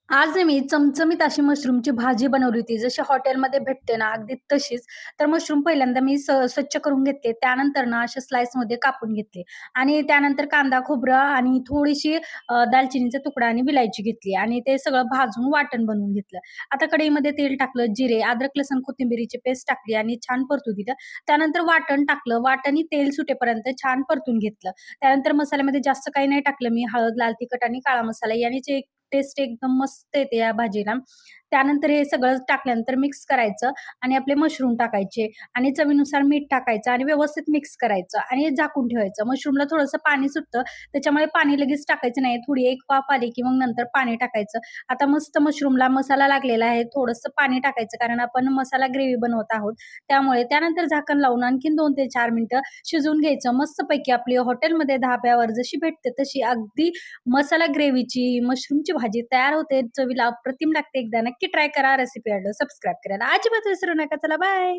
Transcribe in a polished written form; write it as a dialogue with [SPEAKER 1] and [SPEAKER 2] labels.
[SPEAKER 1] आज मी चमचमीत अशी मशरूमची भाजी बनवली होती. जशी हॉटेलमध्ये भेटते ना, अगदी तशीच. तर मशरूम पहिल्यांदा मी स्वच्छ करून घेतले. त्यानंतर ना अशा स्लाइसमध्ये कापून घेतले आणि त्यानंतर कांदा, खोबरं आणि थोडीशी दालचिनीचा तुकडा आणि विलायची घेतली आणि ते सगळं भाजून वाटण बनवून घेतलं. आता कढईमध्ये तेल टाकलं, जिरे, अद्रक, लसूण, कोथिंबिरीची पेस्ट टाकली आणि छान परतू दिलं. त्यानंतर वाटण टाकलं. वाटण तेल सुटेपर्यंत छान परतून घेतलं. त्यानंतर मसाल्यामध्ये जास्त काही नाही टाकलं मी. हळद, लाल तिखट आणि काळा मसाला याने टेस्ट एकदम मस्त येते या भाजीला. त्यानंतर हे सगळं टाकल्यानंतर मिक्स करायचं आणि आपले मशरूम टाकायचे आणि चवीनुसार मीठ टाकायचं आणि व्यवस्थित मिक्स करायचं आणि झाकून ठेवायचं. मशरूमला थोडंसं पाणी सुटतं, त्याच्यामुळे पाणी लगेच टाकायचं नाही. थोडी एक वाफ आली की मग नंतर पाणी टाकायचं. आता मस्त मशरूमला मसाला लागलेला आहे. थोडंसं पाणी टाकायचं कारण आपण मसाला ग्रेव्ही बनवत आहोत. त्यामुळे त्यानंतर झाकण लावून आणखीन 2 ते 4 मिनिटं शिजवून घ्यायचं. मस्तपैकी आपली हॉटेलमध्ये धाब्यावर जशी भेटते तशी अगदी मसाला ग्रेव्हीची मशरूमची भाजी तयार होते. चवीला अप्रतिम लागते. एकदा नक्की ट्राय करा. रेसिपी आवडल्यास सबस्क्राईब करायला अजिबात विसरू नका. चला बाय.